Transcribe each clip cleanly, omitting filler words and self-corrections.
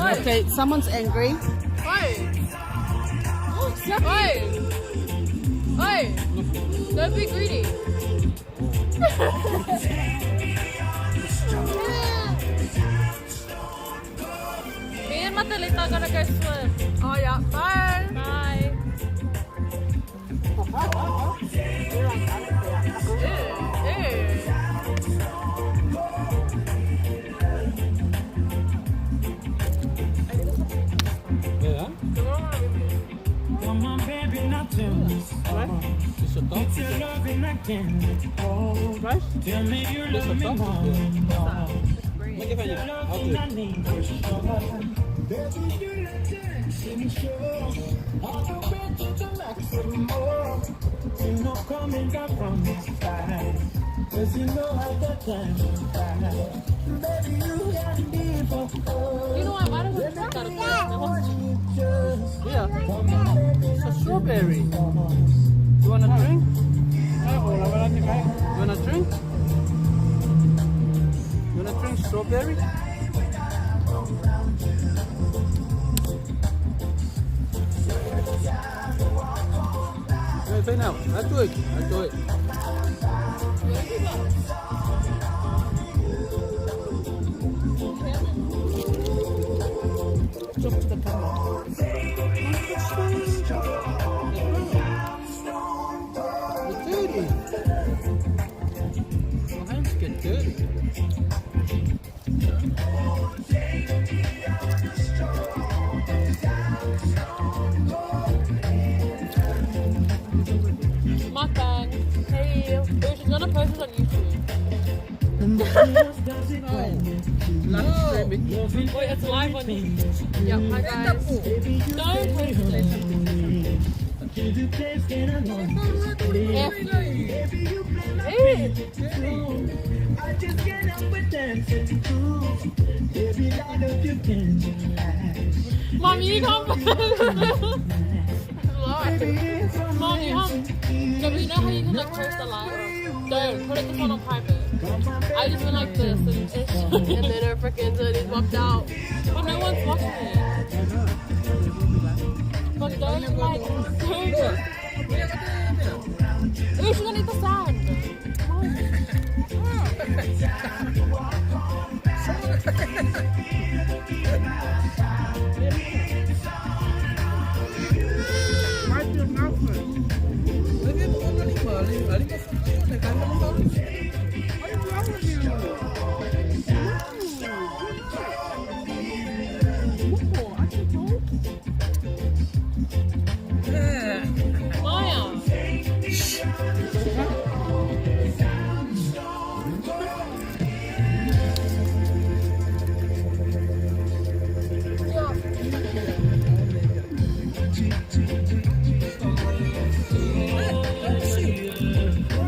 Okay, someone's angry. Oi! Oi! Oi! Don't be greedy. Me and Matalita are gonna go swim. Oh yeah, bye! Bye! Yeah. Come on, baby, nothing. It's a top. It's your loving I can't hold. Tell me you love me more. Make it Your loving I need for sure. Baby, you let dancing show. I'll go back to the maximum. You know coming down from the sky. 'Cause you know how the time will fly. Baby, you got me for You know what? Why don't we drink out of this? Yeah. It's a strawberry. You want a drink? You want a drink? You want a drink strawberry? Hey, now. I'll do it. I'll do it. Talk to the camera. It's dirty. Your hands get dirty. Mukbang. Hey, she's gonna post it on YouTube. Wait, it's live on YouTube. Yeah, hi guys. Don't post it. I just can't help but dancing too. Baby, light up your candlelight. Mom, you can't post it. Mom, you have. No, but you know how you can like post a live? Don't put this one on private. I just went like this and then her freaking titties walked out. But no one's watching it. But don't like. Ooh, she's gonna eat the sand. Wipe your mouth first. Maya.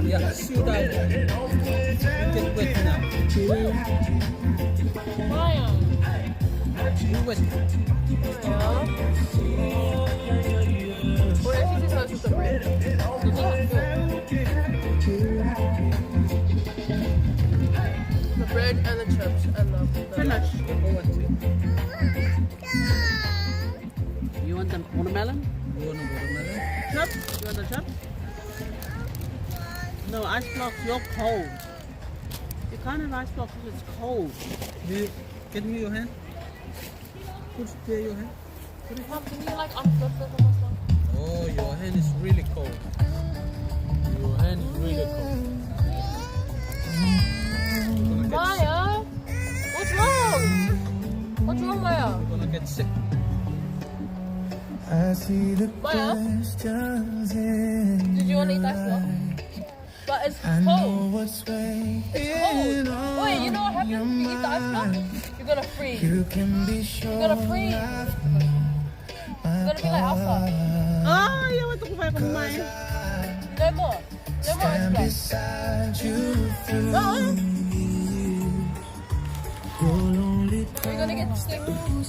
Yeah, shoot out. Get wet now. Maya. You wet. Or actually just goes with the bread. The bread and the chips and the Finish. You want the watermelon? You want a watermelon? Chip? You want the chip? No, ice blocks, you're cold. You can't have ice blocks because it's cold. Get me your hand. Put there your hand. Mom, can you like unflip this on this one? Oh, your hand is really cold. Your hand is really cold. Maya? What's wrong? What's wrong, Maya? You're gonna get sick. I see the Maya? questions in Did you want to eat ice block? But it's cold. what's waiting It's cold. Wait, you know what happens if you eat the ice block? You're gonna freeze. You can be sure You're gonna freeze. You're gonna be like outside. Oh, you want to go back on mine? No more. No more ice block. beside you through No. You're gonna get sick.